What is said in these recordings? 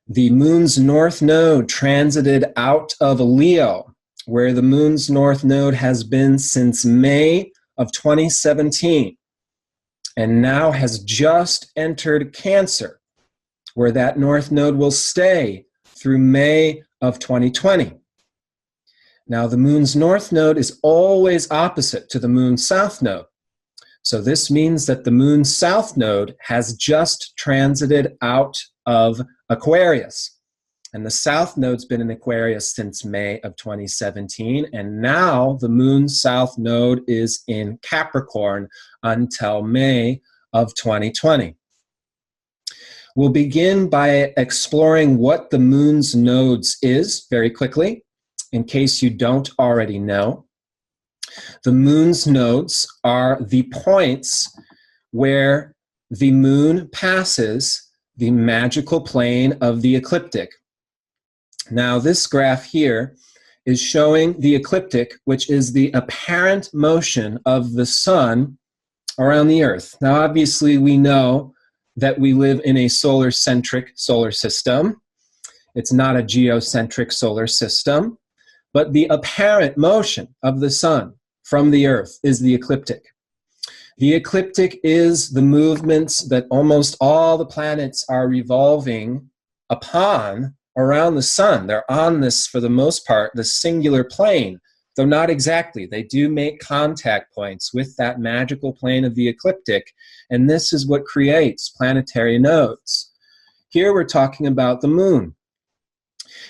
the moon's north node transited out of Leo, where the moon's north node has been since May of 2017, and now has just entered Cancer, where that north node will stay through May of 2020. Now, the moon's north node is always opposite to the moon's south node. So this means that the moon's south node has just transited out of Aquarius. And the south node's been in Aquarius since May of 2017. And now the moon's south node is in Capricorn until May of 2020. We'll begin by exploring what the moon's nodes is very quickly, in case you don't already know. The moon's nodes are the points where the moon passes the magical plane of the ecliptic. Now, this graph here is showing the ecliptic, which is the apparent motion of the sun around the Earth. Now, obviously, we know that we live in a solar-centric solar system. It's not a geocentric solar system, but the apparent motion of the sun from the Earth is the ecliptic. The ecliptic is the movements that almost all the planets are revolving upon around the sun. They're on this, for the most part, the singular plane, though not exactly. They do make contact points with that magical plane of the ecliptic, and this is what creates planetary nodes. Here we're talking about the moon.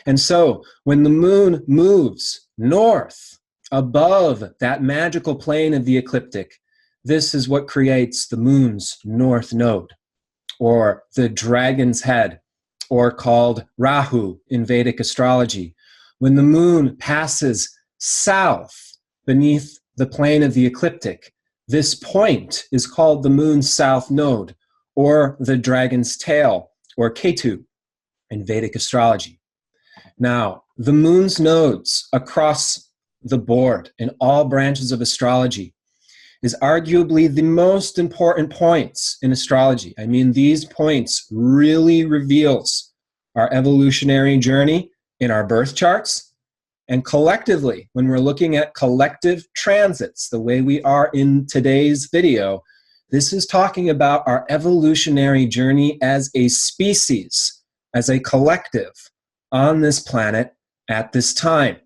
And so when the moon moves north above that magical plane of the ecliptic, this is what creates the moon's north node, or the dragon's head, or called Rahu in Vedic astrology. When the moon passes south beneath the plane of the ecliptic, this point is called the moon's south node, or the dragon's tail, or Ketu in Vedic astrology. Now, the moon's nodes across the board in all branches of astrology is arguably the most important points in astrology. I mean, these points really reveals our evolutionary journey in our birth charts, and collectively, when we're looking at collective transits, the way we are in today's video, this is talking about our evolutionary journey as a species, as a collective on this planet at this time.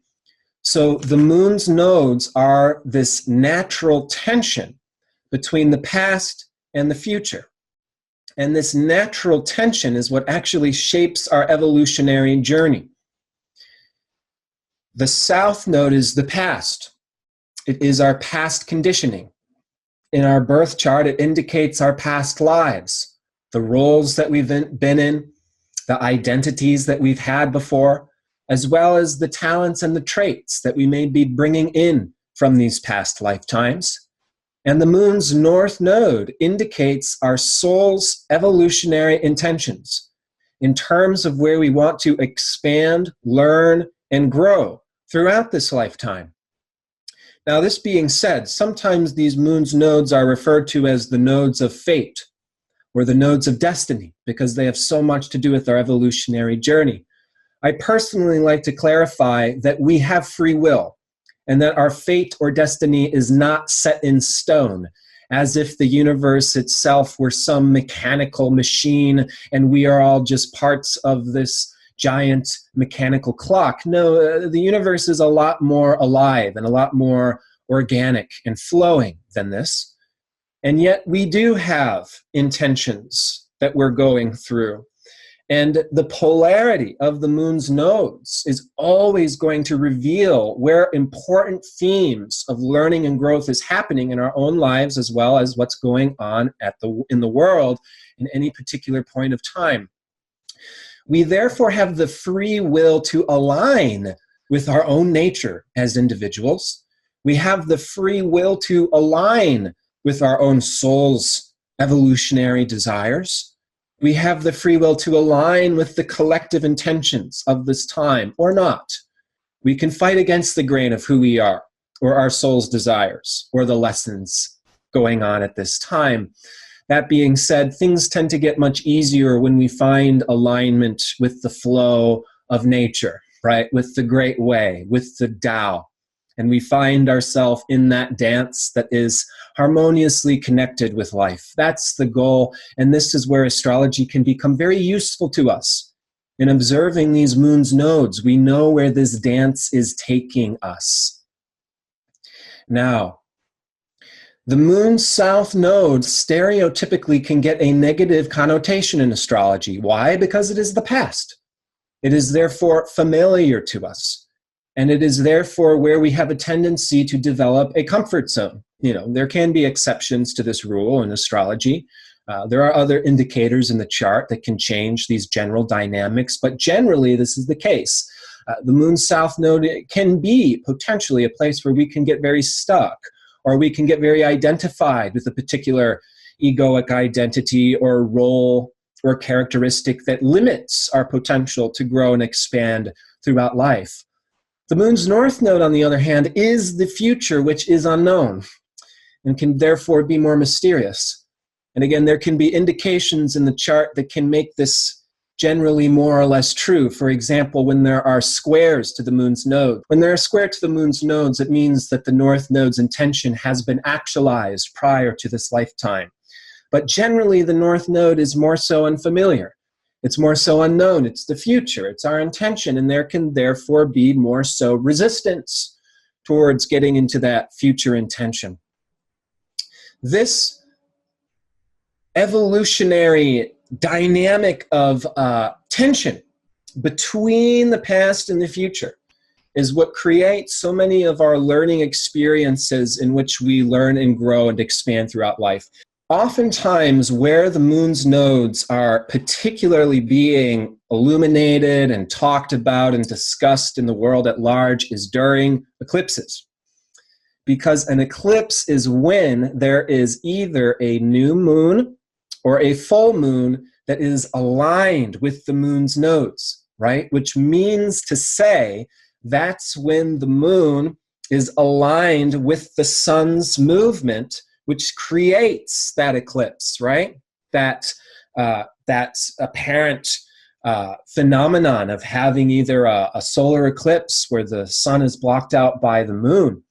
So the moon's nodes are this natural tension between the past and the future. And this natural tension is what actually shapes our evolutionary journey. The south node is the past. It is our past conditioning. In our birth chart, it indicates our past lives, the roles that we've been in, the identities that we've had before, as well as the talents and the traits that we may be bringing in from these past lifetimes. And the moon's north node indicates our soul's evolutionary intentions in terms of where we want to expand, learn, and grow throughout this lifetime. Now, this being said, sometimes these moon's nodes are referred to as the nodes of fate or the nodes of destiny because they have so much to do with our evolutionary journey. I personally like to clarify that we have free will and that our fate or destiny is not set in stone, as if the universe itself were some mechanical machine and we are all just parts of this giant mechanical clock. No, the universe is a lot more alive and a lot more organic and flowing than this. And yet we do have intentions that we're going through. And the polarity of the moon's nodes is always going to reveal where important themes of learning and growth is happening in our own lives, as well as what's going on in the world in any particular point of time. We therefore have the free will to align with our own nature as individuals. We have the free will to align with our own soul's evolutionary desires. We have the free will to align with the collective intentions of this time, or not. We can fight against the grain of who we are, or our soul's desires, or the lessons going on at this time. That being said, things tend to get much easier when we find alignment with the flow of nature, right? With the great way, with the Tao. And we find ourselves in that dance that is harmoniously connected with life. That's the goal. And this is where astrology can become very useful to us. In observing these moon's nodes, we know where this dance is taking us. Now, the moon's south node stereotypically can get a negative connotation in astrology. Why? Because it is the past. It is therefore familiar to us. And it is therefore where we have a tendency to develop a comfort zone. You know, there can be exceptions to this rule in astrology. There are other indicators in the chart that can change these general dynamics, but generally this is the case. The moon's south node can be potentially a place where we can get very stuck, or we can get very identified with a particular egoic identity or role or characteristic that limits our potential to grow and expand throughout life. The moon's north node, on the other hand, is the future, which is unknown and can therefore be more mysterious. And again, there can be indications in the chart that can make this generally more or less true. For example, when there are squares to the moon's node. When there are squares to the moon's nodes, it means that the north node's intention has been actualized prior to this lifetime. But generally, the north node is more so unfamiliar. It's more so unknown. It's the future. It's our intention, and there can therefore be more so resistance towards getting into that future intention. This evolutionary dynamic of tension between the past and the future is what creates so many of our learning experiences in which we learn and grow and expand throughout life. Oftentimes, where the moon's nodes are particularly being illuminated and talked about and discussed in the world at large is during eclipses. Because an eclipse is when there is either a new moon or a full moon that is aligned with the moon's nodes, right? Which means to say that's when the moon is aligned with the sun's movement, which creates that eclipse, right? That apparent phenomenon of having either a solar eclipse where the sun is blocked out by the moon,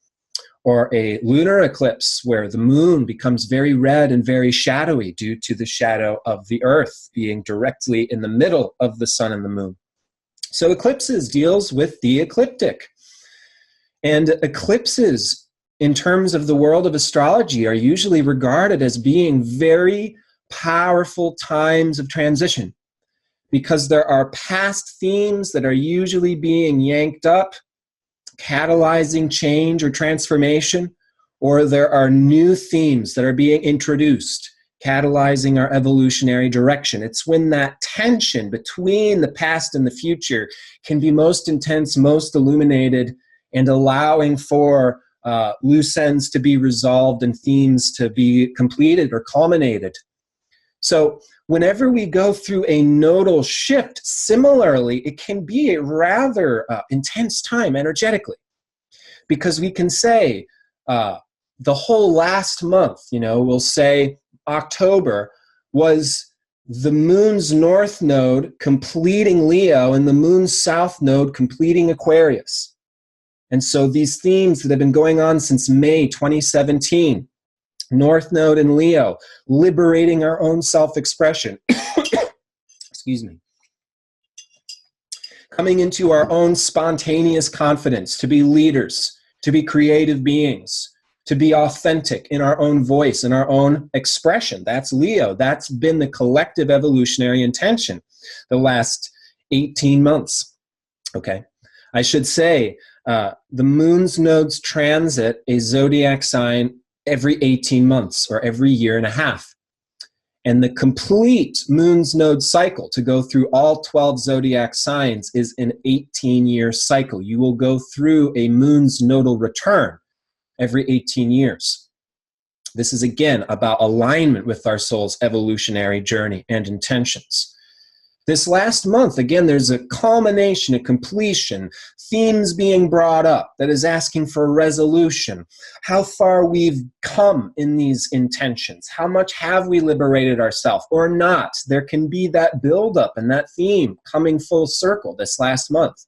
or a lunar eclipse where the moon becomes very red and very shadowy due to the shadow of the earth being directly in the middle of the sun and the moon. So eclipses deals with the ecliptic. And eclipses, in terms of the world of astrology, are usually regarded as being very powerful times of transition, because there are past themes that are usually being yanked up, catalyzing change or transformation, or there are new themes that are being introduced, catalyzing our evolutionary direction. It's when that tension between the past and the future can be most intense, most illuminated, and allowing for loose ends to be resolved and themes to be completed or culminated. So whenever we go through a nodal shift, similarly, it can be a rather intense time energetically, because we can say the whole last month, we'll say October was the moon's north node completing Leo and the moon's south node completing Aquarius. And so these themes that have been going on since May 2017, North Node in Leo, liberating our own self-expression. Excuse me. Coming into our own spontaneous confidence to be leaders, to be creative beings, to be authentic in our own voice and our own expression. That's Leo. That's been the collective evolutionary intention the last 18 months. Okay. I should say the moon's nodes transit a zodiac sign every 18 months or every year and a half. And the complete moon's node cycle to go through all 12 zodiac signs is an 18-year cycle. You will go through a moon's nodal return every 18 years. This is, again, about alignment with our soul's evolutionary journey and intentions. This last month, again, there's a culmination, a completion, themes being brought up that is asking for a resolution, how far we've come in these intentions, how much have we liberated ourselves or not. There can be that buildup and that theme coming full circle this last month.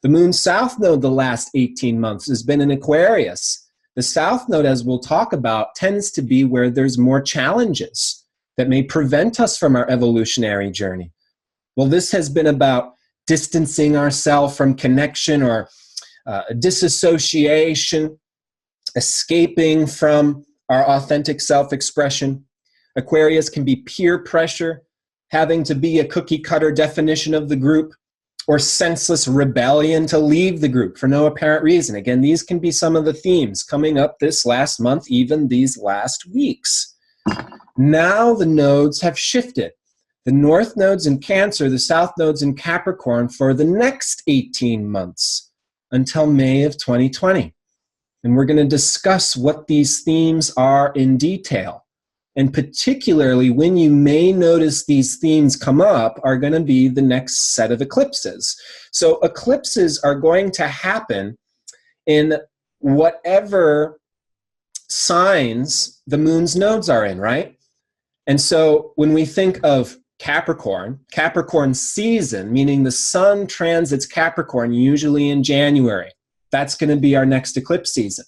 The moon south node the last 18 months has been in Aquarius. The south node, as we'll talk about, tends to be where there's more challenges that may prevent us from our evolutionary journey. Well, this has been about distancing ourselves from connection or disassociation, escaping from our authentic self-expression. Aquarius can be peer pressure, having to be a cookie-cutter definition of the group, or senseless rebellion to leave the group for no apparent reason. Again, these can be some of the themes coming up this last month, even these last weeks. Now the nodes have shifted. The north node's in Cancer, the south node's in Capricorn for the next 18 months until May of 2020. And we're going to discuss what these themes are in detail. And particularly when you may notice these themes come up are going to be the next set of eclipses. So eclipses are going to happen in whatever signs the moon's nodes are in, right? And so when we think of Capricorn season, meaning the sun transits Capricorn usually in January. That's going to be our next eclipse season.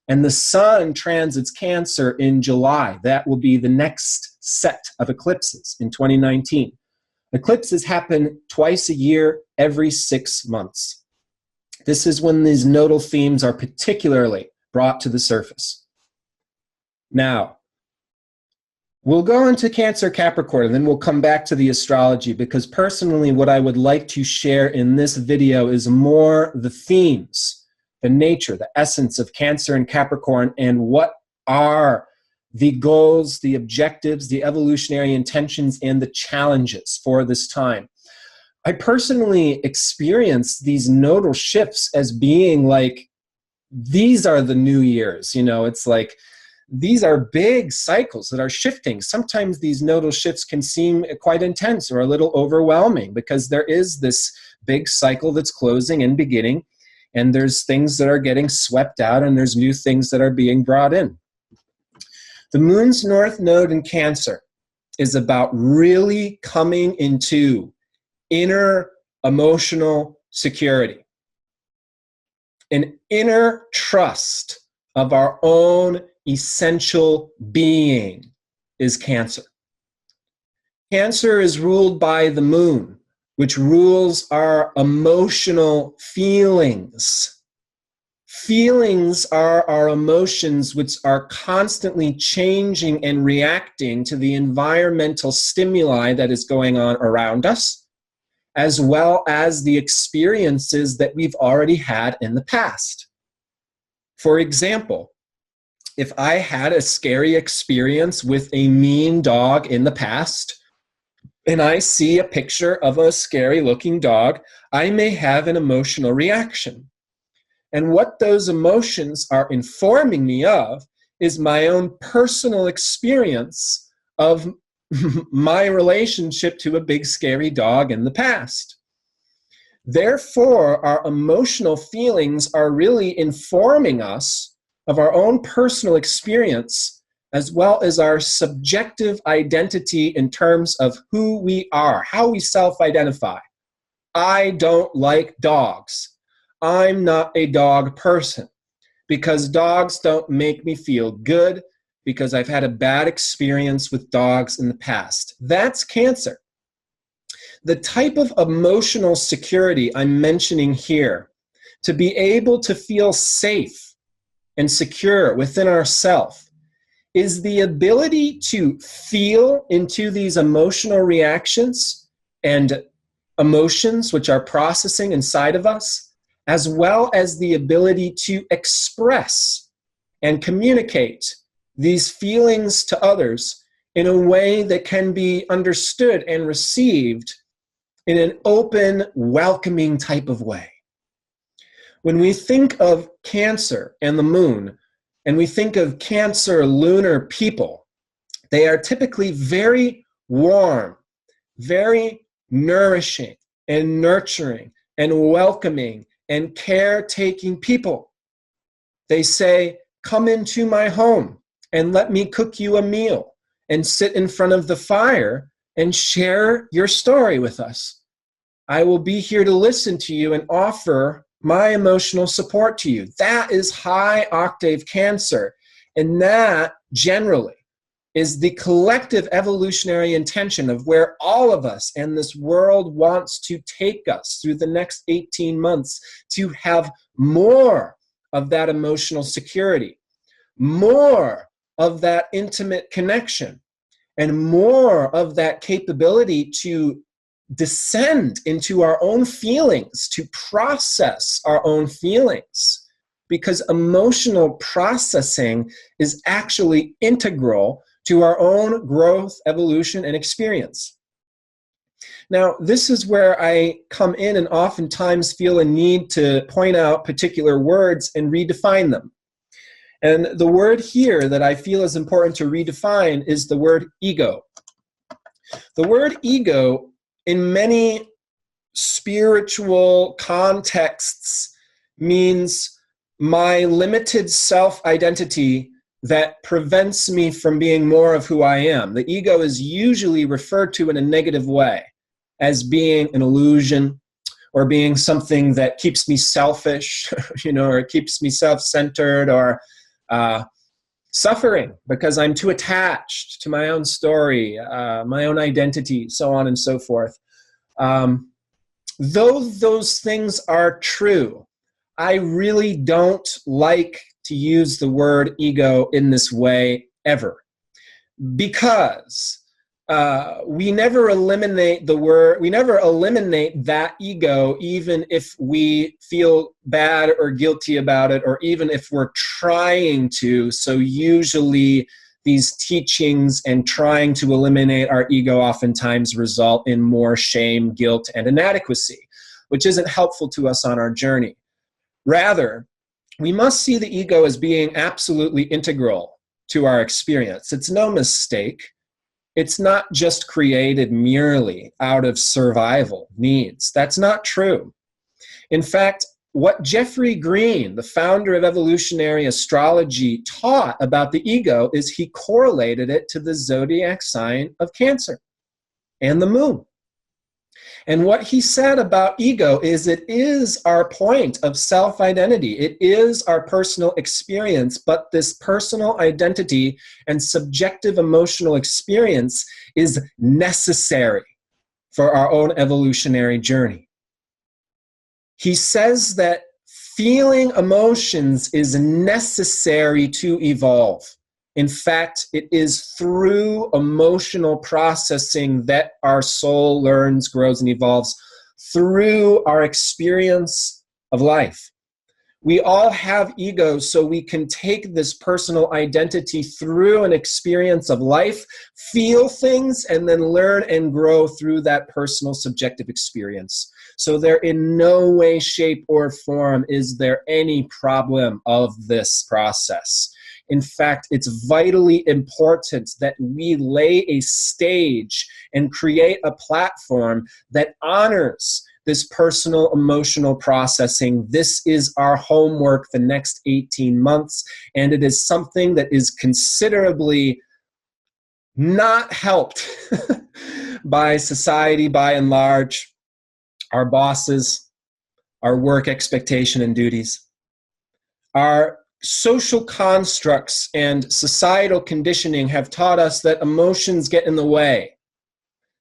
And the sun transits Cancer in July. That will be the next set of eclipses in 2019. Eclipses happen twice a year, every 6 months. This is when these nodal themes are particularly brought to the surface. Now, we'll go into Cancer, Capricorn, and then we'll come back to the astrology, because personally what I would like to share in this video is more the themes, the nature, the essence of Cancer and Capricorn, and what are the goals, the objectives, the evolutionary intentions, and the challenges for this time. I personally experience these nodal shifts as being like, these are the new years, you know, it's like, these are big cycles that are shifting. Sometimes these nodal shifts can seem quite intense or a little overwhelming because there is this big cycle that's closing and beginning, and there's things that are getting swept out and there's new things that are being brought in. The moon's north node in Cancer is about really coming into inner emotional security, an inner trust of our own essential being is Cancer. Cancer is ruled by the moon, which rules our emotional feelings. Feelings are our emotions which are constantly changing and reacting to the environmental stimuli that is going on around us, as well as the experiences that we've already had in the past. For example, if I had a scary experience with a mean dog in the past, and I see a picture of a scary looking dog, I may have an emotional reaction. And what those emotions are informing me of is my own personal experience of my relationship to a big scary dog in the past. Therefore, our emotional feelings are really informing us of our own personal experience, as well as our subjective identity in terms of who we are, how we self-identify. I don't like dogs. I'm not a dog person because dogs don't make me feel good because I've had a bad experience with dogs in the past. That's Cancer. The type of emotional security I'm mentioning here, to be able to feel safe and secure within ourselves, is the ability to feel into these emotional reactions and emotions which are processing inside of us, as well as the ability to express and communicate these feelings to others in a way that can be understood and received in an open, welcoming type of way. When we think of Cancer and the moon, and we think of Cancer lunar people, they are typically very warm, very nourishing and nurturing and welcoming and caretaking people. They say, come into my home and let me cook you a meal and sit in front of the fire and share your story with us. I will be here to listen to you and offer my emotional support to you. That is high octave Cancer. And that generally is the collective evolutionary intention of where all of us and this world wants to take us through the next 18 months, to have more of that emotional security, more of that intimate connection, and more of that capability to descend into our own feelings, to process our own feelings. Because emotional processing is actually integral to our own growth, evolution, and experience. Now, this is where I come in and oftentimes feel a need to point out particular words and redefine them. And the word here that I feel is important to redefine is the word ego. The word ego, in many spiritual contexts, means my limited self-identity that prevents me from being more of who I am. The ego is usually referred to in a negative way, as being an illusion, or being something that keeps me selfish, or keeps me self-centered, or suffering because I'm too attached to my own story, my own identity, so on and so forth. Though those things are true, I really don't like to use the word ego in this way ever, because we never eliminate that ego, even if we feel bad or guilty about it, or even if we're trying to. So usually these teachings and trying to eliminate our ego oftentimes result in more shame, guilt, and inadequacy, which isn't helpful to us on our journey. Rather, we must see the ego as being absolutely integral to our experience. It's no mistake. It's not just created merely out of survival needs. That's not true. In fact, what Jeffrey Green, the founder of evolutionary astrology, taught about the ego is he correlated it to the zodiac sign of Cancer and the moon. And what he said about ego is it is our point of self-identity. It is our personal experience, but this personal identity and subjective emotional experience is necessary for our own evolutionary journey. He says that feeling emotions is necessary to evolve. In fact, it is through emotional processing that our soul learns, grows, and evolves through our experience of life. We all have egos, so we can take this personal identity through an experience of life, feel things, and then learn and grow through that personal subjective experience. So there in no way, shape, or form is there any problem of this process. In fact, it's vitally important that we lay a stage and create a platform that honors this personal emotional processing. This is our homework the next 18 months, and it is something that is considerably not helped by society by and large, our bosses, our work expectation and duties, our social constructs and societal conditioning have taught us that emotions get in the way,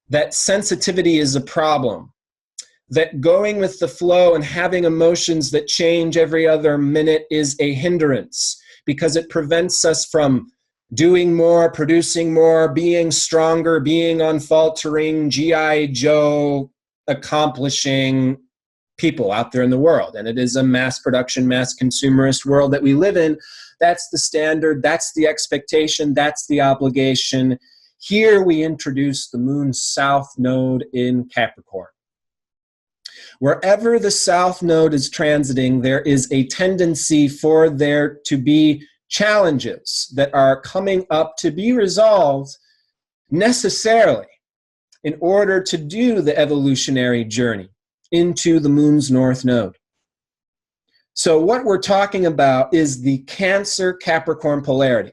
that sensitivity is a problem, that going with the flow and having emotions that change every other minute is a hindrance because it prevents us from doing more, producing more, being stronger, being unfaltering, G.I. Joe, accomplishing people out there in the world. And it is a mass production, mass consumerist world that we live in. That's the standard, that's the expectation, that's the obligation. Here we introduce the moon's south node in Capricorn. Wherever the south node is transiting, there is a tendency for there to be challenges that are coming up to be resolved necessarily in order to do the evolutionary journey into the moon's north node. So what we're talking about is the Cancer-Capricorn polarity.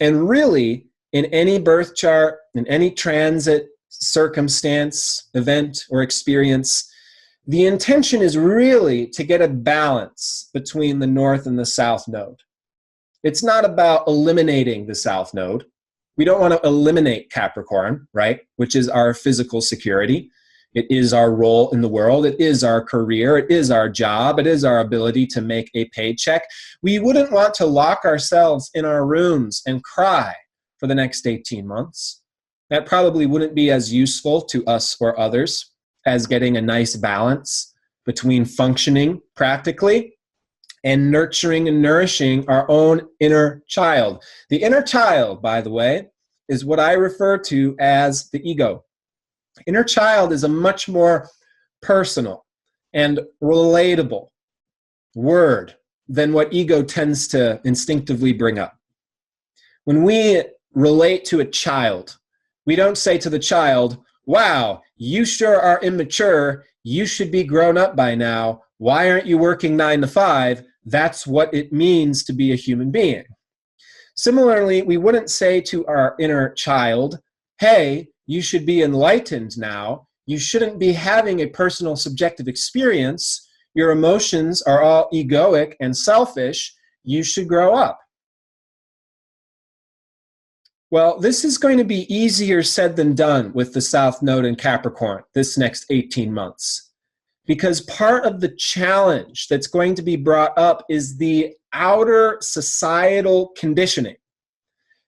And really, in any birth chart, in any transit, circumstance, event, or experience, the intention is really to get a balance between the north and the south node. It's not about eliminating the south node. We don't want to eliminate Capricorn, right? Which is our physical security. It is our role in the world. It is our career. It is our job. It is our ability to make a paycheck. We wouldn't want to lock ourselves in our rooms and cry for the next 18 months. That probably wouldn't be as useful to us or others as getting a nice balance between functioning practically and nurturing and nourishing our own inner child. The inner child, by the way, is what I refer to as the ego. Inner child is a much more personal and relatable word than what ego tends to instinctively bring up. When we relate to a child, we don't say to the child, wow, you sure are immature. You should be grown up by now. Why aren't you working 9 to 5? That's what it means to be a human being. Similarly, we wouldn't say to our inner child, hey, you should be enlightened now. You shouldn't be having a personal subjective experience. Your emotions are all egoic and selfish. You should grow up. Well, this is going to be easier said than done with the South Node in Capricorn this next 18 months. Because part of the challenge that's going to be brought up is the outer societal conditioning.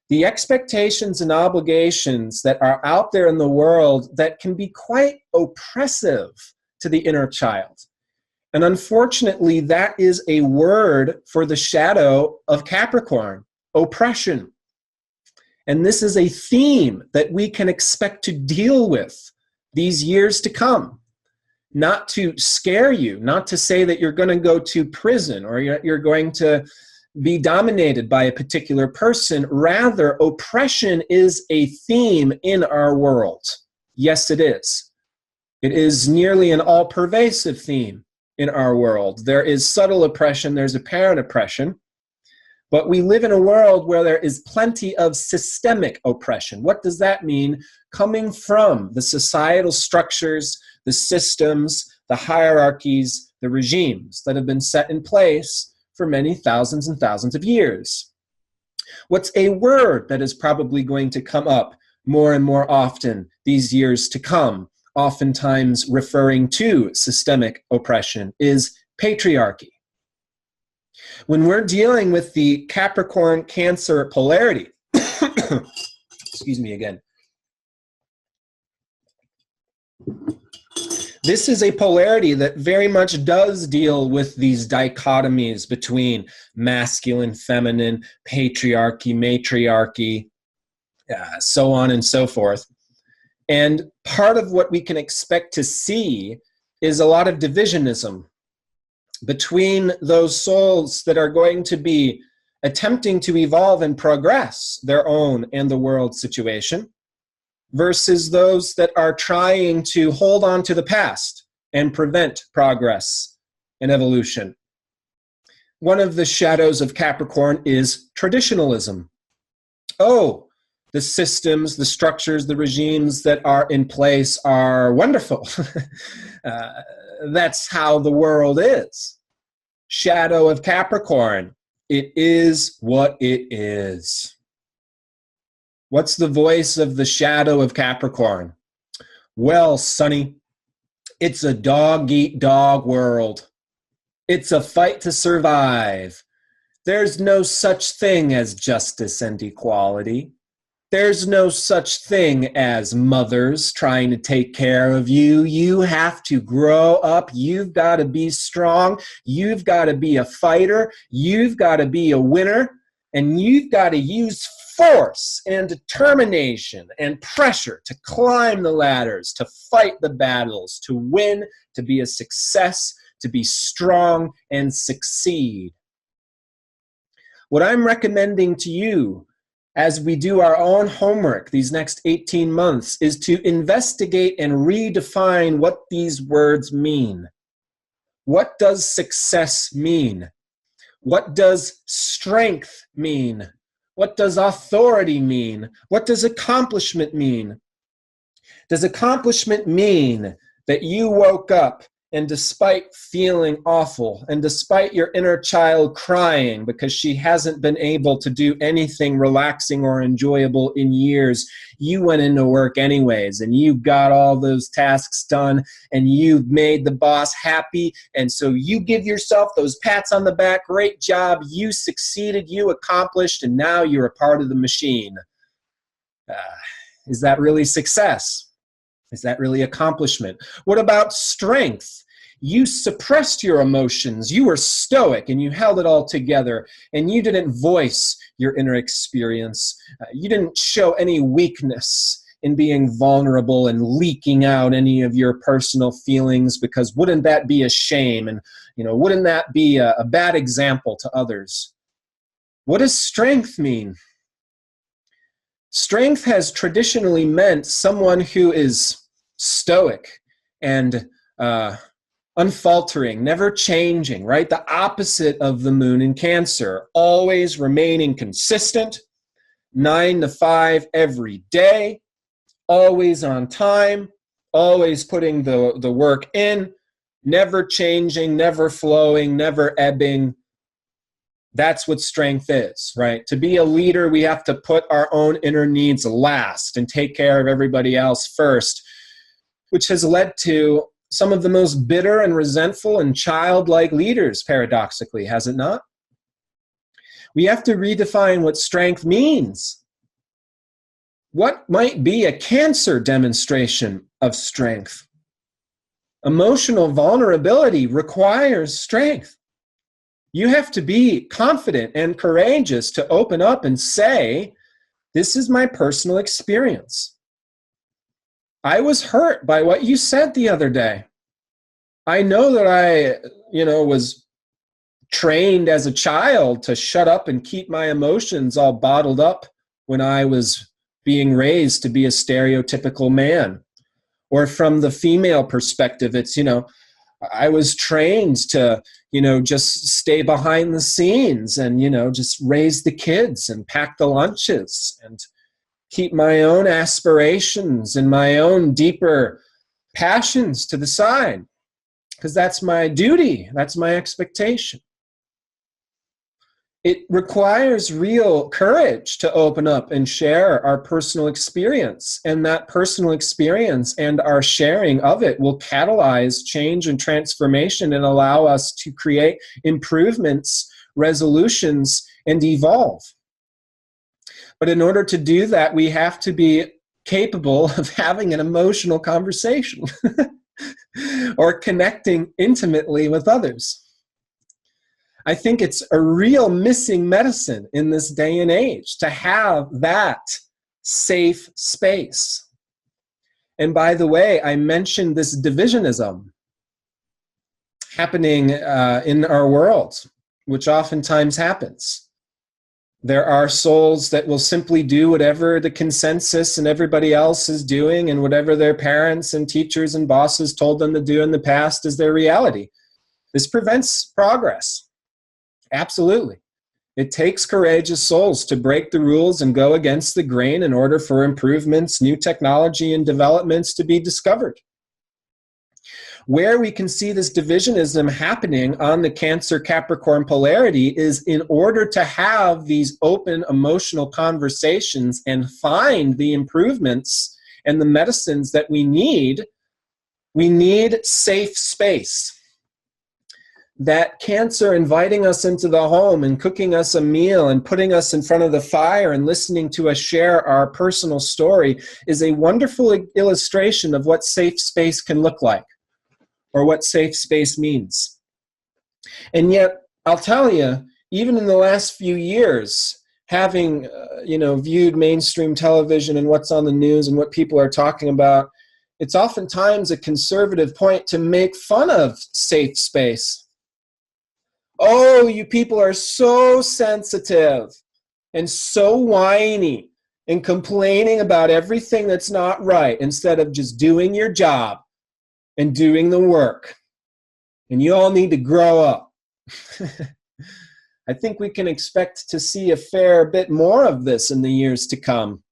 The expectations and obligations that are out there in the world that can be quite oppressive to the inner child. And unfortunately, that is a word for the shadow of Capricorn, oppression. And this is a theme that we can expect to deal with these years to come. Not to scare you, not to say that you're going to go to prison or you're going to be dominated by a particular person. Rather, oppression is a theme in our world. Yes, it is. It is nearly an all-pervasive theme in our world. There is subtle oppression, there's apparent oppression, but we live in a world where there is plenty of systemic oppression. What does that mean? Coming from the societal structures, the systems, the hierarchies, the regimes that have been set in place for many thousands and thousands of years. What's a word that is probably going to come up more and more often these years to come, oftentimes referring to systemic oppression, is patriarchy. When we're dealing with the Capricorn-Cancer polarity, excuse me again, this is a polarity that very much does deal with these dichotomies between masculine, feminine, patriarchy, matriarchy, so on and so forth. And part of what we can expect to see is a lot of divisionism between those souls that are going to be attempting to evolve and progress their own and the world situation, versus those that are trying to hold on to the past and prevent progress and evolution. One of the shadows of Capricorn is traditionalism. Oh, the systems, the structures, the regimes that are in place are wonderful. That's how the world is. Shadow of Capricorn. It is what it is. What's the voice of the shadow of Capricorn? Well, Sonny, it's a dog-eat-dog world. It's a fight to survive. There's no such thing as justice and equality. There's no such thing as mothers trying to take care of you. You have to grow up. You've got to be strong. You've got to be a fighter. You've got to be a winner. And you've got to use force and determination and pressure to climb the ladders, to fight the battles, to win, to be a success, to be strong and succeed. What I'm recommending to you as we do our own homework these next 18 months, is to investigate and redefine what these words mean. What does success mean? What does strength mean? What does authority mean? What does accomplishment mean? Does accomplishment mean that you woke up and despite feeling awful and despite your inner child crying because she hasn't been able to do anything relaxing or enjoyable in years, you went into work anyways and you got all those tasks done and you made the boss happy, and so you give yourself those pats on the back, great job, you succeeded, you accomplished, and now you're a part of the machine. Is that really success? Is that really accomplishment? What about strength? You suppressed your emotions. You were stoic and you held it all together, and you didn't voice your inner experience. You didn't show any weakness in being vulnerable and leaking out any of your personal feelings, because wouldn't that be a shame? And wouldn't that be a bad example to others? What does strength mean? Strength has traditionally meant someone who is stoic and unfaltering, never changing, right? The opposite of the moon in Cancer, always remaining consistent, 9 to 5 every day, always on time, always putting the work in, never changing, never flowing, never ebbing. That's what strength is, right? To be a leader, we have to put our own inner needs last and take care of everybody else first, which has led to some of the most bitter and resentful and childlike leaders, paradoxically, has it not? We have to redefine what strength means. What might be a Cancer demonstration of strength? Emotional vulnerability requires strength. You have to be confident and courageous to open up and say, this is my personal experience. I was hurt by what you said the other day. I know that I, was trained as a child to shut up and keep my emotions all bottled up when I was being raised to be a stereotypical man. Or from the female perspective, it's, I was trained to, just stay behind the scenes and, just raise the kids and pack the lunches and keep my own aspirations and my own deeper passions to the side, because that's my duty, that's my expectation. It requires real courage to open up and share our personal experience, and that personal experience and our sharing of it will catalyze change and transformation and allow us to create improvements, resolutions, and evolve. But in order to do that, we have to be capable of having an emotional conversation or connecting intimately with others. I think it's a real missing medicine in this day and age to have that safe space. And by the way, I mentioned this divisionism happening in our world, which oftentimes happens. There are souls that will simply do whatever the consensus and everybody else is doing, and whatever their parents and teachers and bosses told them to do in the past is their reality. This prevents progress. Absolutely. It takes courageous souls to break the rules and go against the grain in order for improvements, new technology, and developments to be discovered. Where we can see this divisionism happening on the Cancer-Capricorn polarity is in order to have these open emotional conversations and find the improvements and the medicines that we need safe space. That Cancer inviting us into the home and cooking us a meal and putting us in front of the fire and listening to us share our personal story is a wonderful illustration of what safe space can look like, or what safe space means. And yet, I'll tell you, even in the last few years, having viewed mainstream television and what's on the news and what people are talking about, it's oftentimes a conservative point to make fun of safe space. Oh, you people are so sensitive. and so whiny and complaining about everything that's not right instead of just doing your job and doing the work. And you all need to grow up. I think we can expect to see a fair bit more of this in the years to come.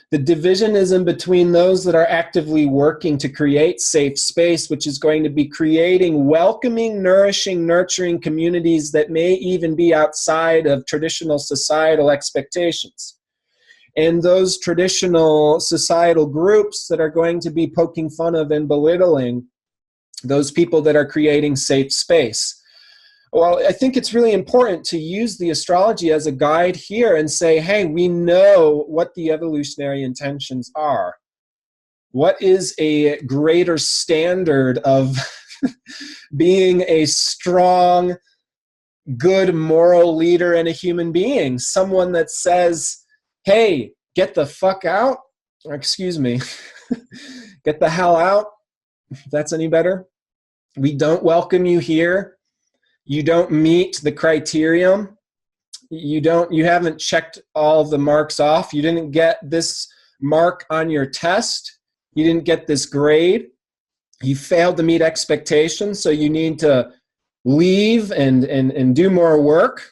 The divisionism between those that are actively working to create safe space, which is going to be creating welcoming, nourishing, nurturing communities that may even be outside of traditional societal expectations. And those traditional societal groups that are going to be poking fun of and belittling those people that are creating safe space. Well, I think it's really important to use the astrology as a guide here and say, hey, we know what the evolutionary intentions are. What is a greater standard of being a strong, good moral leader and a human being? Someone that says, hey, get the fuck out, or excuse me, get the hell out, if that's any better. We don't welcome you here. You don't meet the criterion. You haven't checked all the marks off. You didn't get this mark on your test. You didn't get this grade. You failed to meet expectations, so you need to leave and do more work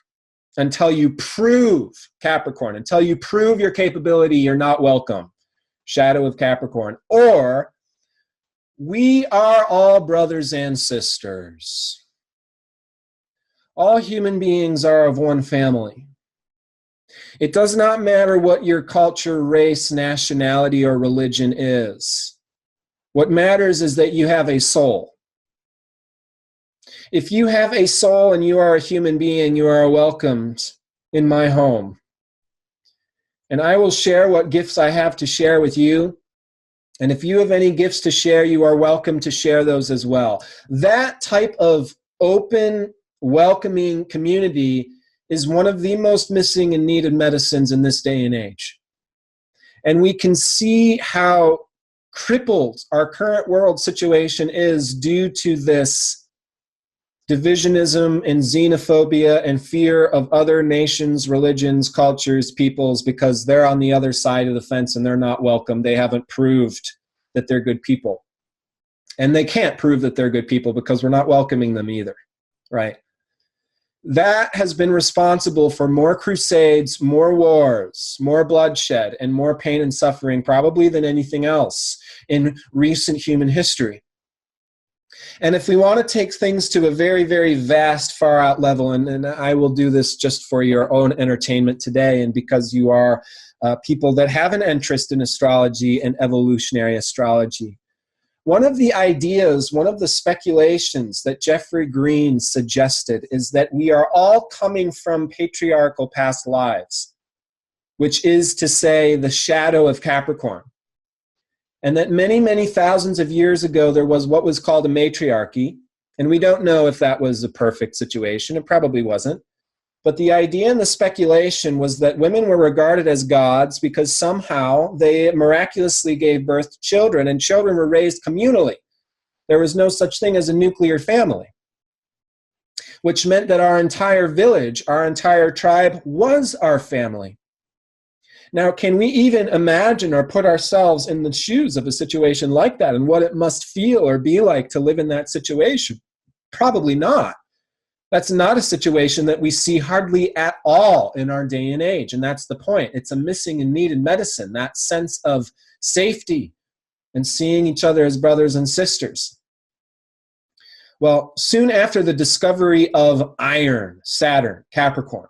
until you prove, Capricorn, until you prove your capability, you're not welcome. Shadow of Capricorn. Or, we are all brothers and sisters. All human beings are of one family. It does not matter what your culture, race, nationality, or religion is. What matters is that you have a soul. If you have a soul and you are a human being, you are welcomed in my home. And I will share what gifts I have to share with you. And if you have any gifts to share, you are welcome to share those as well. That type of open, welcoming community is one of the most missing and needed medicines in this day and age. And we can see how crippled our current world situation is due to this divisionism and xenophobia and fear of other nations, religions, cultures, peoples, because they're on the other side of the fence and they're not welcome. They haven't proved that they're good people. And they can't prove that they're good people because we're not welcoming them either, right? That has been responsible for more crusades, more wars, more bloodshed, and more pain and suffering probably than anything else in recent human history. And if we want to take things to a very, very vast, far out level, and I will do this just for your own entertainment today, and because you are people that have an interest in astrology and evolutionary astrology. One of the ideas, one of the speculations that Jeffrey Green suggested is that we are all coming from patriarchal past lives, which is to say the shadow of Capricorn. And that many, many thousands of years ago, there was what was called a matriarchy. And we don't know if that was a perfect situation. It probably wasn't. But the idea and the speculation was that women were regarded as gods because somehow they miraculously gave birth to children, and children were raised communally. There was no such thing as a nuclear family, which meant that our entire village, our entire tribe was our family. Now, can we even imagine or put ourselves in the shoes of a situation like that and what it must feel or be like to live in that situation? Probably not. That's not a situation that we see hardly at all in our day and age, and that's the point. It's a missing and needed medicine, that sense of safety and seeing each other as brothers and sisters. Well, soon after the discovery of iron, Saturn, Capricorn,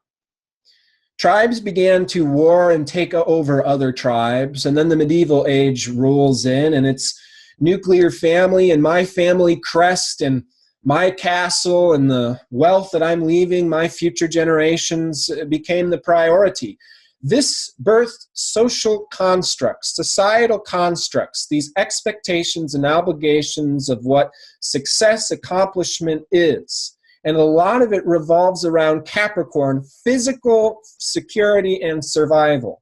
tribes began to war and take over other tribes, and then the medieval age rolls in, and it's nuclear family and my family crest and my castle and the wealth that I'm leaving my future generations became the priority. This birthed social constructs, societal constructs, these expectations and obligations of what success, accomplishment is. And a lot of it revolves around Capricorn, physical security and survival.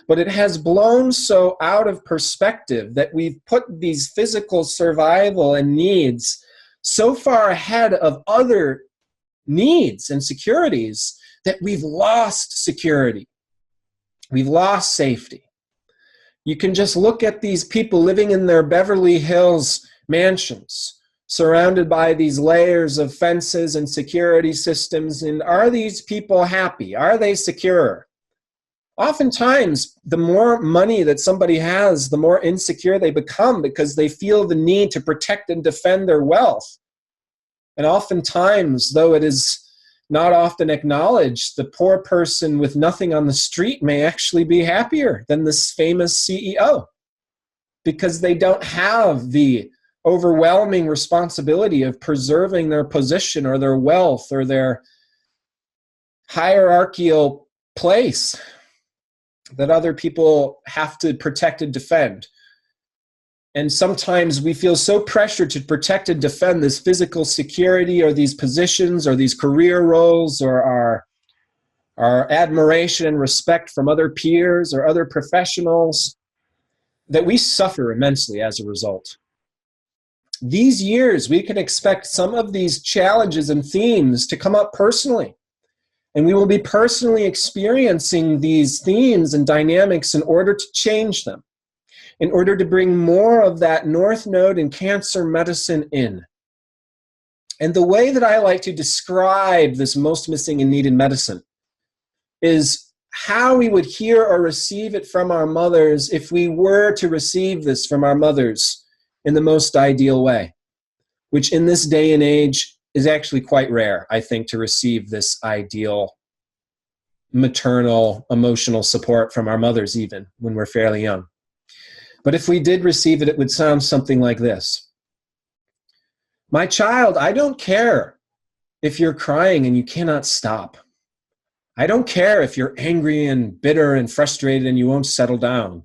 But it has blown so out of perspective that we've put these physical survival and needs so far ahead of other needs and securities that we've lost security. We've lost safety. You can just look at these people living in their Beverly Hills mansions, surrounded by these layers of fences and security systems, and are these people happy? Are they secure? Oftentimes, the more money that somebody has, the more insecure they become because they feel the need to protect and defend their wealth. And oftentimes, though it is not often acknowledged, the poor person with nothing on the street may actually be happier than this famous CEO because they don't have the overwhelming responsibility of preserving their position or their wealth or their hierarchical place that other people have to protect and defend. And sometimes we feel so pressured to protect and defend this physical security or these positions or these career roles or our admiration and respect from other peers or other professionals that we suffer immensely as a result. These years, we can expect some of these challenges and themes to come up personally. And we will be personally experiencing these themes and dynamics in order to change them, in order to bring more of that North Node and Cancer medicine in. And the way that I like to describe this most missing and needed medicine is how we would hear or receive it from our mothers if we were to receive this from our mothers in the most ideal way, which in this day and age is actually quite rare, I think, to receive this ideal maternal emotional support from our mothers even when we're fairly young. But if we did receive it, it would sound something like this. My child, I don't care if you're crying and you cannot stop. I don't care if you're angry and bitter and frustrated and you won't settle down.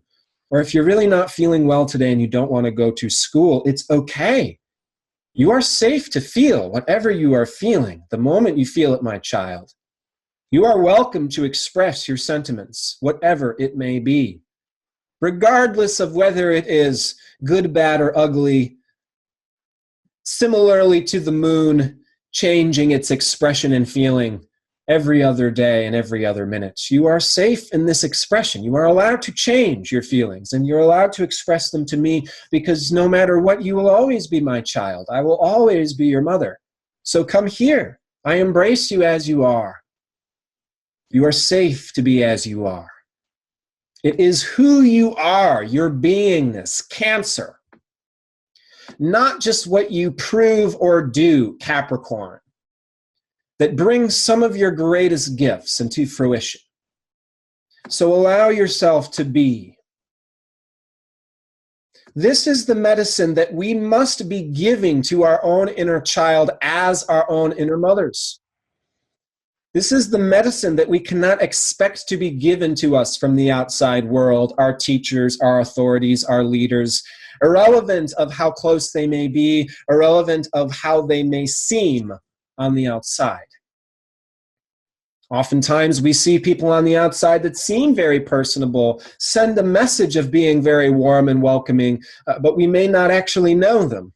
Or if you're really not feeling well today and you don't want to go to school, it's okay. You are safe to feel whatever you are feeling the moment you feel it, my child. You are welcome to express your sentiments, whatever it may be, regardless of whether it is good, bad, or ugly, similarly to the moon changing its expression and feeling every other day and every other minute. You are safe in this expression. You are allowed to change your feelings, and you're allowed to express them to me because no matter what, you will always be my child. I will always be your mother. So come here. I embrace you as you are. You are safe to be as you are. It is who you are, your beingness, Cancer. Not just what you prove or do, Capricorn, that brings some of your greatest gifts into fruition. So allow yourself to be. This is the medicine that we must be giving to our own inner child as our own inner mothers. This is the medicine that we cannot expect to be given to us from the outside world, our teachers, our authorities, our leaders, irrelevant of how close they may be, irrelevant of how they may seem on the outside. Oftentimes we see people on the outside that seem very personable, send a message of being very warm and welcoming, but we may not actually know them.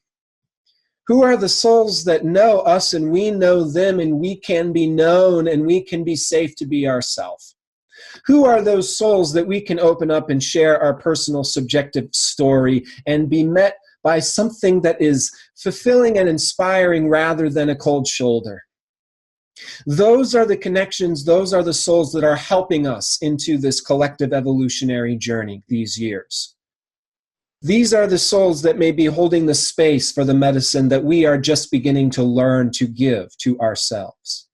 Who are the souls that know us and we know them and we can be known and we can be safe to be ourselves? Who are those souls that we can open up and share our personal subjective story and be met by something that is fulfilling and inspiring rather than a cold shoulder? Those are the connections, those are the souls that are helping us into this collective evolutionary journey these years. These are the souls that may be holding the space for the medicine that we are just beginning to learn to give to ourselves.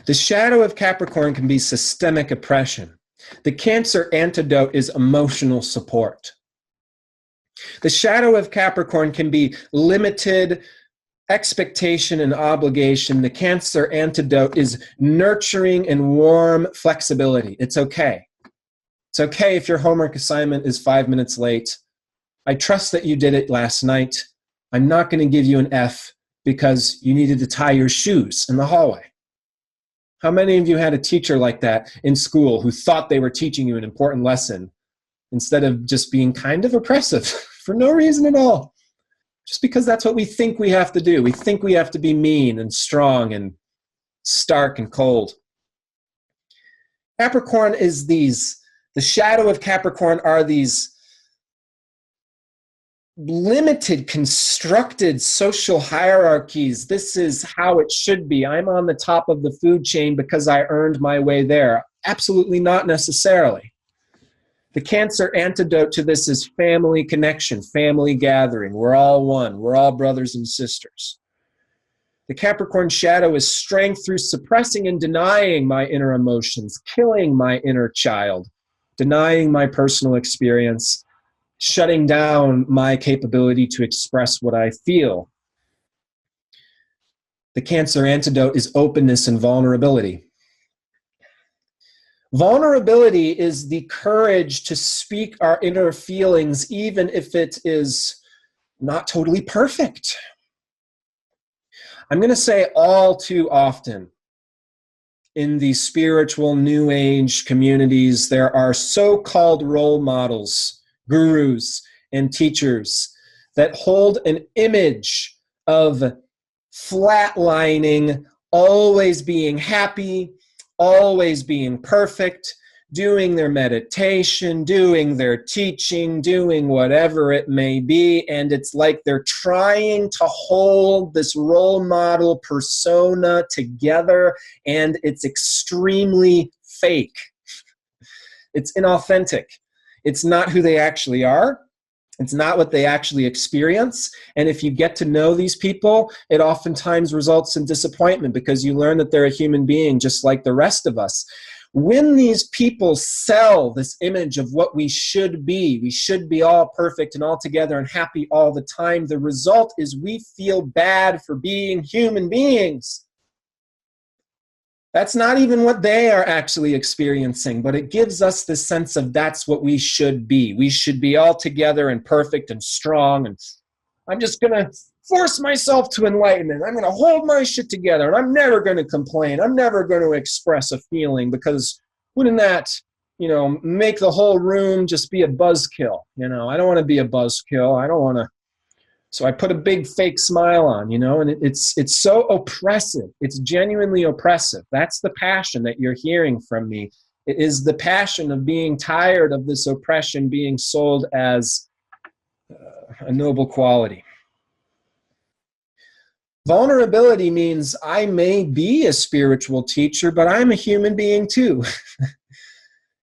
The shadow of Capricorn can be systemic oppression. The Cancer antidote is emotional support. The shadow of Capricorn can be limited expectation and obligation. The Cancer antidote is nurturing and warm flexibility. It's okay. It's okay if your homework assignment is 5 minutes late. I trust that you did it last night. I'm not going to give you an F because you needed to tie your shoes in the hallway. How many of you had a teacher like that in school who thought they were teaching you an important lesson instead of just being kind of oppressive for no reason at all? just because that's what we think we have to do. We think we have to be mean and strong and stark and cold. Capricorn is the shadow of Capricorn are these limited, constructed social hierarchies. This is how it should be. I'm on the top of the food chain because I earned my way there. Absolutely not necessarily. The Cancer antidote to this is family connection, family gathering. We're all one. We're all brothers and sisters. The Capricorn shadow is strength through suppressing and denying my inner emotions, killing my inner child, denying my personal experience, shutting down my capability to express what I feel. The Cancer antidote is openness and vulnerability. Vulnerability is the courage to speak our inner feelings, even if it is not totally perfect. I'm going to say all too often in the spiritual New Age communities, there are so-called role models, gurus, and teachers that hold an image of flatlining, always being happy, always being perfect, doing their meditation, doing their teaching, doing whatever it may be, and it's like they're trying to hold this role model persona together, and it's extremely fake. It's inauthentic. It's not who they actually are. It's not what they actually experience. And if you get to know these people, it oftentimes results in disappointment because you learn that they're a human being just like the rest of us. When these people sell this image of what we should be all perfect and all together and happy all the time, the result is we feel bad for being human beings. That's not even what they are actually experiencing, but it gives us this sense of that's what we should be. We should be all together and perfect and strong, and I'm just going to force myself to enlightenment. I'm going to hold my shit together, and I'm never going to complain. I'm never going to express a feeling, because wouldn't that, make the whole room just be a buzzkill? I don't want to be a buzzkill. I don't want to. So I put a big fake smile on, and it's so oppressive. It's genuinely oppressive. That's the passion that you're hearing from me. It is the passion of being tired of this oppression being sold as a noble quality. Vulnerability means I may be a spiritual teacher, but I'm a human being too.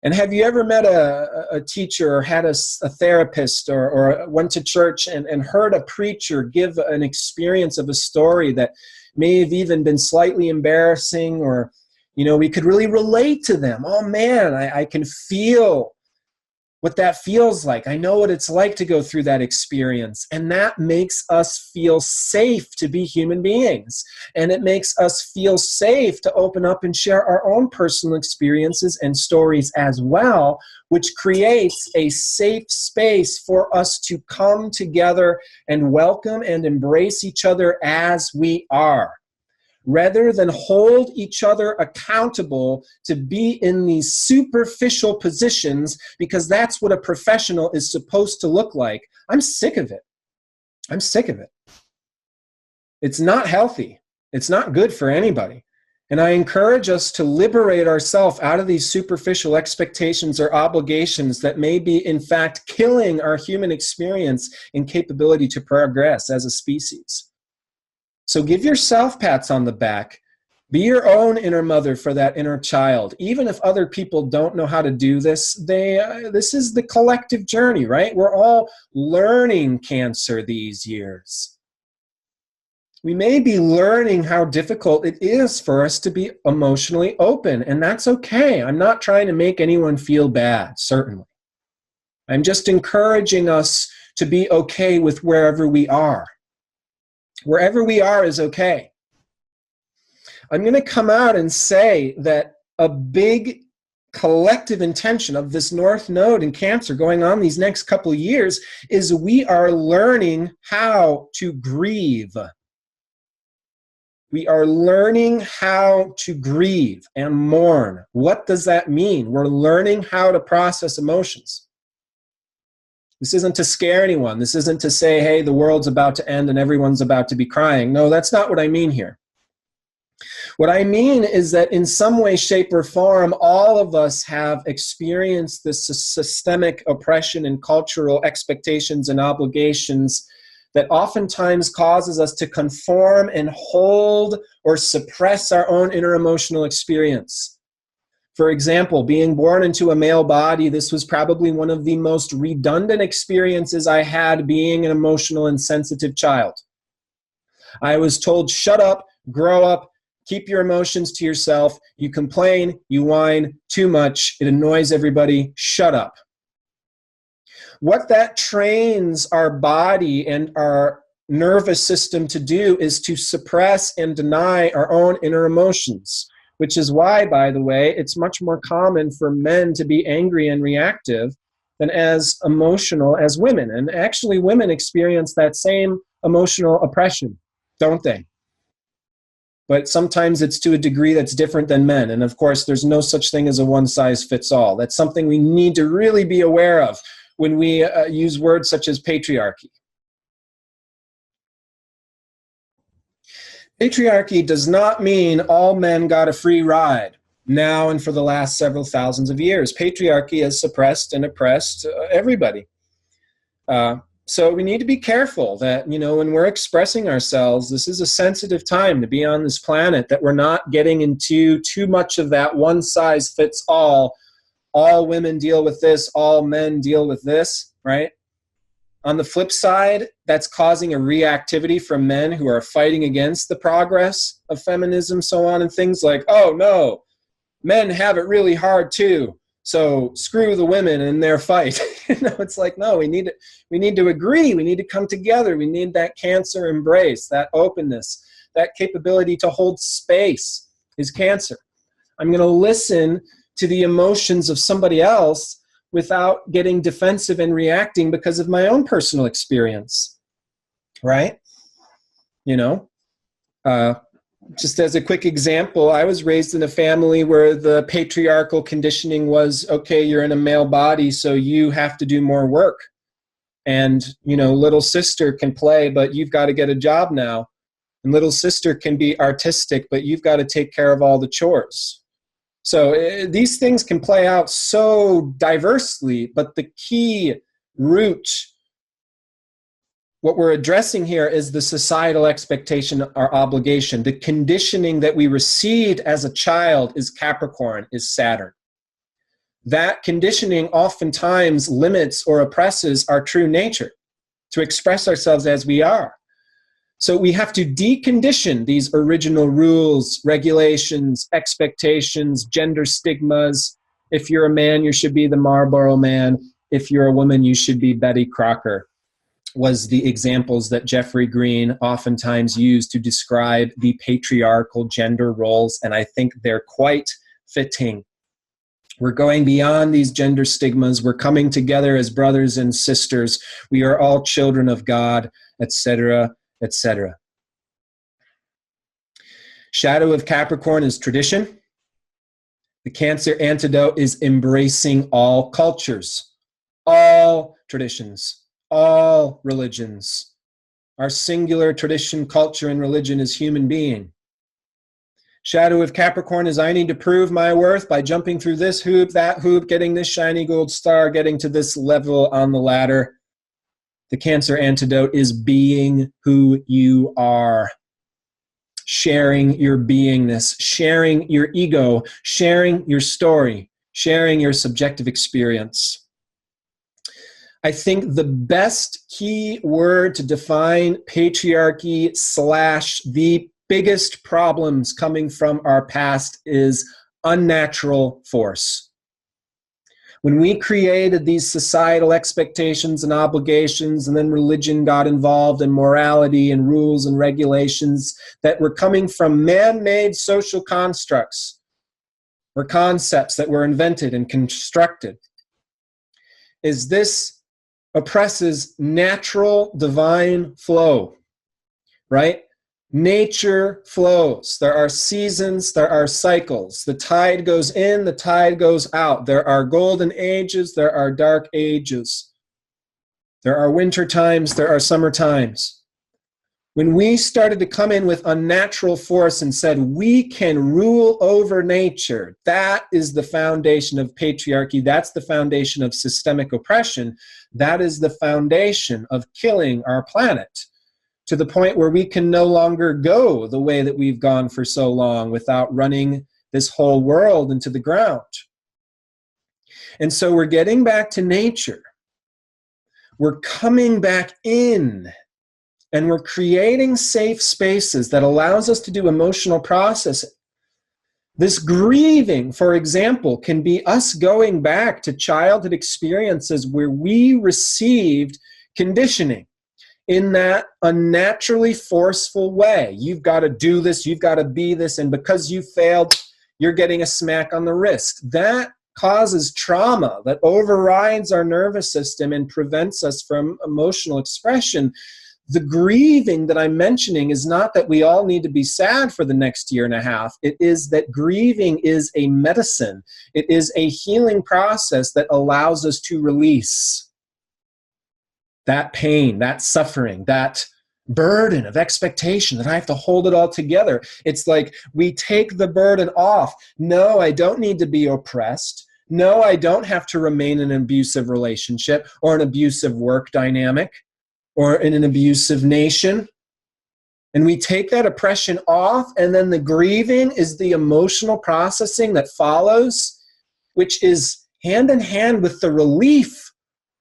And have you ever met a teacher or had a therapist or went to church and heard a preacher give an experience of a story that may have even been slightly embarrassing, or, we could really relate to them? Oh man, I can feel what that feels like. I know what it's like to go through that experience. And that makes us feel safe to be human beings. And it makes us feel safe to open up and share our own personal experiences and stories as well, which creates a safe space for us to come together and welcome and embrace each other as we are, rather than hold each other accountable to be in these superficial positions, because that's what a professional is supposed to look like. I'm sick of it. I'm sick of it. It's not healthy. It's not good for anybody. And I encourage us to liberate ourselves out of these superficial expectations or obligations that may be, in fact, killing our human experience and capability to progress as a species. So give yourself pats on the back. Be your own inner mother for that inner child. Even if other people don't know how to do this, this is the collective journey, right? We're all learning Cancer these years. We may be learning how difficult it is for us to be emotionally open, and that's okay. I'm not trying to make anyone feel bad, certainly. I'm just encouraging us to be okay with wherever we are. Wherever we are is okay. I'm going to come out and say that a big collective intention of this North Node in Cancer going on these next couple of years is we are learning how to grieve. We are learning how to grieve and mourn. What does that mean? We're learning how to process emotions. This isn't to scare anyone. This isn't to say, hey, the world's about to end and everyone's about to be crying. No, that's not what I mean here. What I mean is that in some way, shape, or form, all of us have experienced this systemic oppression and cultural expectations and obligations that oftentimes causes us to conform and hold or suppress our own inner emotional experience. For example, being born into a male body, this was probably one of the most redundant experiences I had being an emotional and sensitive child. I was told, shut up, grow up, keep your emotions to yourself. You complain, you whine too much. It annoys everybody. Shut up. What that trains our body and our nervous system to do is to suppress and deny our own inner emotions, which is why, by the way, it's much more common for men to be angry and reactive than as emotional as women. And actually, women experience that same emotional oppression, don't they? But sometimes it's to a degree that's different than men. And of course, there's no such thing as a one-size-fits-all. That's something we need to really be aware of when we use words such as patriarchy. Patriarchy does not mean all men got a free ride now and for the last several thousands of years. Patriarchy has suppressed and oppressed everybody. So we need to be careful that, you know, when we're expressing ourselves, this is a sensitive time to be on this planet, that we're not getting into too much of that one size fits all women deal with this, all men deal with this, right? On the flip side, that's causing a reactivity from men who are fighting against the progress of feminism, so on, and things like, oh no, men have it really hard too, so screw the women in their fight. You know, it's like, no, we need to agree. We need to come together. We need that Cancer embrace, that openness, that capability to hold space is Cancer. I'm going to listen to the emotions of somebody else without getting defensive and reacting because of my own personal experience, right? You know, just as a quick example, I was raised in a family where the patriarchal conditioning was, okay, you're in a male body, so you have to do more work. And, you know, little sister can play, but you've got to get a job now. And little sister can be artistic, but you've got to take care of all the chores. So these things can play out so diversely, but the key root, what we're addressing here, is the societal expectation or obligation. The conditioning that we received as a child is Capricorn, is Saturn. That conditioning oftentimes limits or oppresses our true nature to express ourselves as we are. So we have to decondition these original rules, regulations, expectations, gender stigmas. If you're a man, you should be the Marlboro Man. If you're a woman, you should be Betty Crocker, was the examples that Jeffrey Green oftentimes used to describe the patriarchal gender roles, and I think they're quite fitting. We're going beyond these gender stigmas. We're coming together as brothers and sisters. We are all children of God, etc., etc. Shadow of Capricorn is tradition. The Cancer antidote is embracing all cultures, all traditions, all religions. Our singular tradition, culture, and religion is human being. Shadow of Capricorn is I need to prove my worth by jumping through this hoop, that hoop, getting this shiny gold star, getting to this level on the ladder. The Cancer antidote is being who you are. Sharing your beingness, sharing your ego, sharing your story, sharing your subjective experience. I think the best key word to define patriarchy / the biggest problems coming from our past is unnatural force. When we created these societal expectations and obligations, and then religion got involved, and morality and rules and regulations that were coming from man-made social constructs or concepts that were invented and constructed, is this oppresses natural divine flow, right? Nature flows. There are seasons, there are cycles. The tide goes in, the tide goes out. There are golden ages, there are dark ages. There are winter times, there are summer times. When we started to come in with unnatural force and said, we can rule over nature, that is the foundation of patriarchy. That's the foundation of systemic oppression. That is the foundation of killing our planet, to the point where we can no longer go the way that we've gone for so long without running this whole world into the ground. And so we're getting back to nature. We're coming back in. And we're creating safe spaces that allows us to do emotional processing. This grieving, for example, can be us going back to childhood experiences where we received conditioning in that unnaturally forceful way. You've got to do this, you've got to be this, and because you failed, you're getting a smack on the wrist. That causes trauma that overrides our nervous system and prevents us from emotional expression. The grieving that I'm mentioning is not that we all need to be sad for the next year and a half. It is that grieving is a medicine. It is a healing process that allows us to release that pain, that suffering, that burden of expectation that I have to hold it all together. It's like we take the burden off. No, I don't need to be oppressed. No, I don't have to remain in an abusive relationship or an abusive work dynamic, or in an abusive nation. And we take that oppression off, and then the grieving is the emotional processing that follows, which is hand in hand with the relief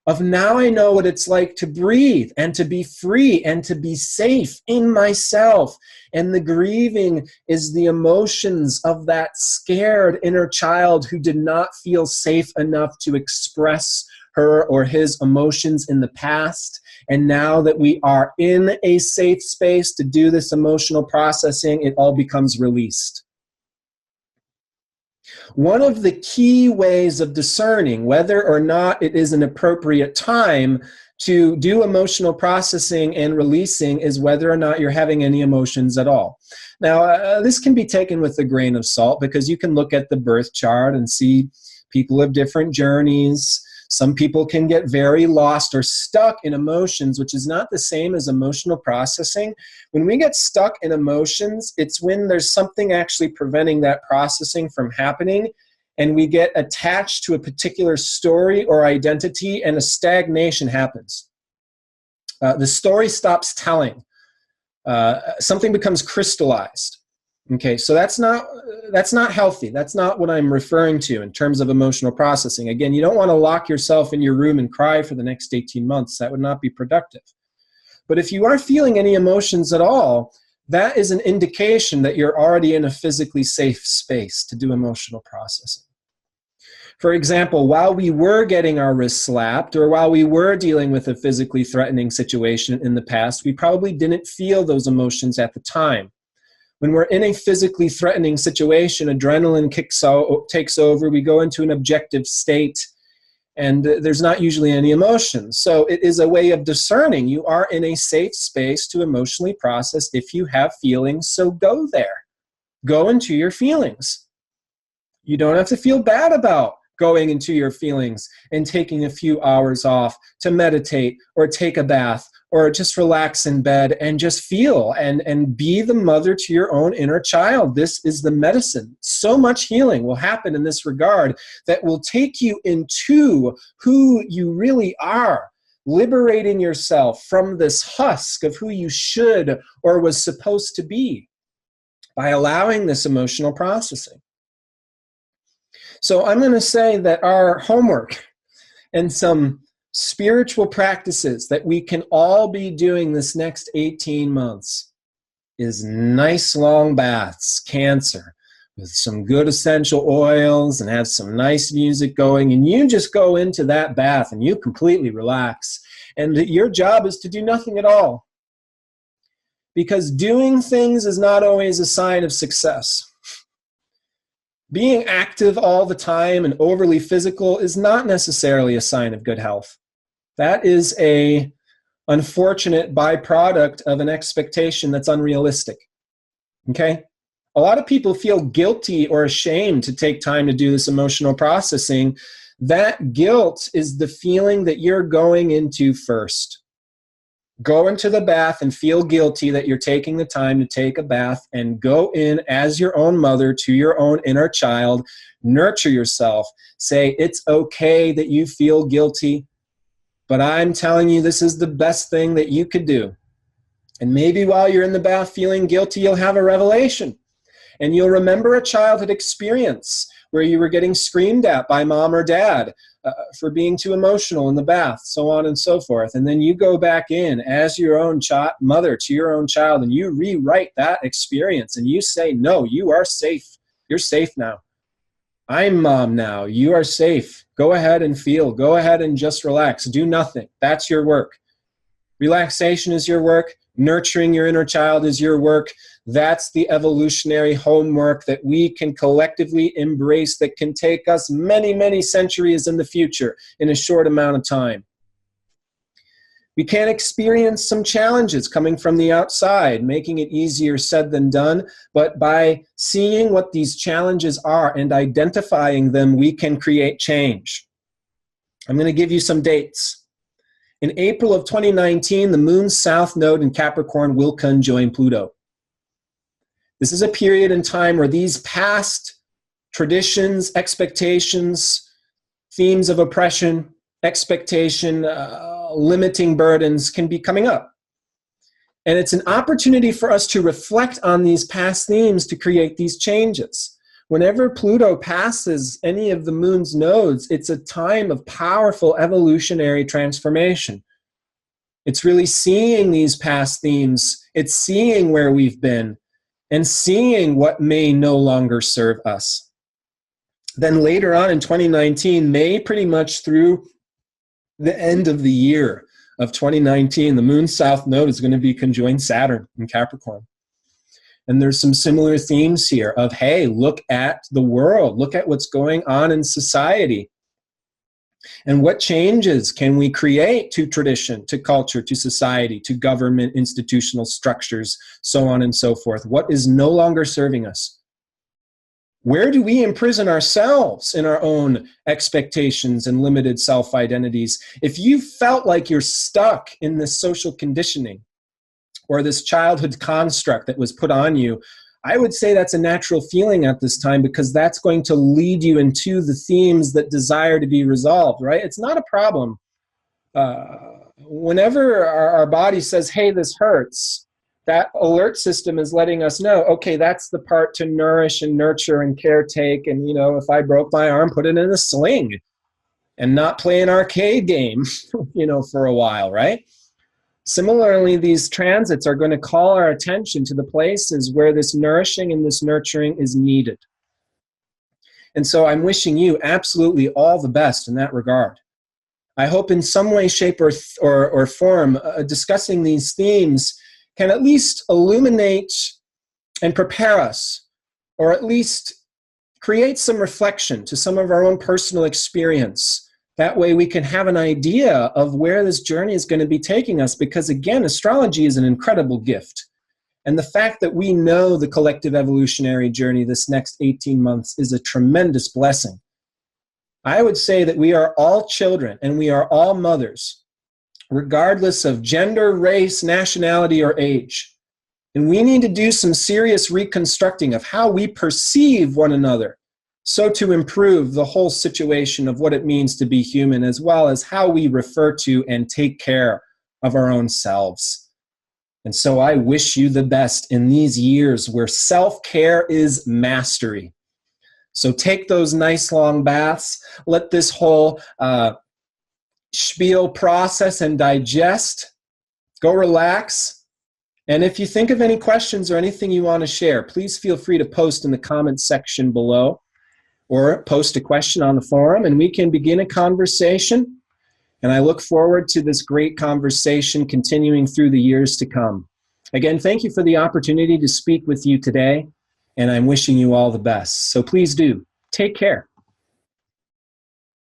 of now I know what it's like to breathe and to be free and to be safe in myself. And the grieving is the emotions of that scared inner child who did not feel safe enough to express her or his emotions in the past. And now that we are in a safe space to do this emotional processing, it all becomes released. One of the key ways of discerning whether or not it is an appropriate time to do emotional processing and releasing is whether or not you're having any emotions at all. Now, this can be taken with a grain of salt, because you can look at the birth chart and see people have different journeys. Some people can get very lost or stuck in emotions, which is not the same as emotional processing. When we get stuck in emotions, it's when there's something actually preventing that processing from happening, and we get attached to a particular story or identity, and a stagnation happens. The story stops telling. Something becomes crystallized. Okay, so that's not healthy. That's not what I'm referring to in terms of emotional processing. Again, you don't want to lock yourself in your room and cry for the next 18 months. That would not be productive. But if you are feeling any emotions at all, that is an indication that you're already in a physically safe space to do emotional processing. For example, while we were getting our wrists slapped, or while we were dealing with a physically threatening situation in the past, we probably didn't feel those emotions at the time. When we're in a physically threatening situation, adrenaline takes over, we go into an objective state, and there's not usually any emotions. So it is a way of discerning. You are in a safe space to emotionally process if you have feelings, so go there. Go into your feelings. You don't have to feel bad about going into your feelings and taking a few hours off to meditate or take a bath or just relax in bed and just feel and be the mother to your own inner child. This is the medicine. So much healing will happen in this regard that will take you into who you really are, liberating yourself from this husk of who you should or was supposed to be by allowing this emotional processing. So I'm going to say that our homework and some spiritual practices that we can all be doing this next 18 months is nice long baths, Cancer, with some good essential oils, and have some nice music going, and you just go into that bath and you completely relax. And your job is to do nothing at all, because doing things is not always a sign of success. Being active all the time and overly physical is not necessarily a sign of good health. That is an unfortunate byproduct of an expectation that's unrealistic. Okay? A lot of people feel guilty or ashamed to take time to do this emotional processing. That guilt is the feeling that you're going into first. Go into the bath and feel guilty that you're taking the time to take a bath, and go in as your own mother to your own inner child. Nurture yourself. Say, it's okay that you feel guilty, but I'm telling you this is the best thing that you could do. And maybe while you're in the bath feeling guilty, you'll have a revelation. And you'll remember a childhood experience where you were getting screamed at by mom or dad for being too emotional in the bath, so on and so forth. And then you go back in as your own mother to your own child, and you rewrite that experience, and you say, no, you are safe. You're safe now. I'm mom now. You are safe. Go ahead and feel. Go ahead and just relax. Do nothing. That's your work. Relaxation is your work. Nurturing your inner child is your work. That's the evolutionary homework that we can collectively embrace, that can take us many, many centuries in the future in a short amount of time. We can experience some challenges coming from the outside, making it easier said than done, but by seeing what these challenges are and identifying them, we can create change. I'm going to give you some dates. In April of 2019, the moon's south node in Capricorn will conjoin Pluto. This is a period in time where these past traditions, expectations, themes of oppression, expectation, limiting burdens can be coming up. And it's an opportunity for us to reflect on these past themes to create these changes. Whenever Pluto passes any of the moon's nodes, it's a time of powerful evolutionary transformation. It's really seeing these past themes. It's seeing where we've been and seeing what may no longer serve us. Then later on in 2019, May pretty much through the end of the year of 2019, the moon's south node is going to be conjoined Saturn in Capricorn. And there's some similar themes here of, hey, look at the world, look at what's going on in society. And what changes can we create to tradition, to culture, to society, to government, institutional structures, so on and so forth? What is no longer serving us? Where do we imprison ourselves in our own expectations and limited self-identities? If you felt like you're stuck in this social conditioning or this childhood construct that was put on you, I would say that's a natural feeling at this time, because that's going to lead you into the themes that desire to be resolved, right? It's not a problem. Whenever our body says, hey, this hurts, that alert system is letting us know, okay, that's the part to nourish and nurture and caretake. And, you know, if I broke my arm, put it in a sling and not play an arcade game, you know, for a while, right? Similarly, these transits are going to call our attention to the places where this nourishing and this nurturing is needed. And so I'm wishing you absolutely all the best in that regard. I hope in some way, shape, or form, discussing these themes can at least illuminate and prepare us, or at least create some reflection to some of our own personal experience. That way we can have an idea of where this journey is going to be taking us, because again, astrology is an incredible gift. And the fact that we know the collective evolutionary journey this next 18 months is a tremendous blessing. I would say that we are all children and we are all mothers, regardless of gender, race, nationality, or age. And we need to do some serious reconstructing of how we perceive one another, so to improve the whole situation of what it means to be human, as well as how we refer to and take care of our own selves. And so I wish you the best in these years where self-care is mastery. So take those nice long baths, let this whole spiel process and digest, go relax. And if you think of any questions or anything you want to share, please feel free to post in the comments section below, or post a question on the forum, and we can begin a conversation. And I look forward to this great conversation continuing through the years to come. Again, thank you for the opportunity to speak with you today, and I'm wishing you all the best. So please do, take care.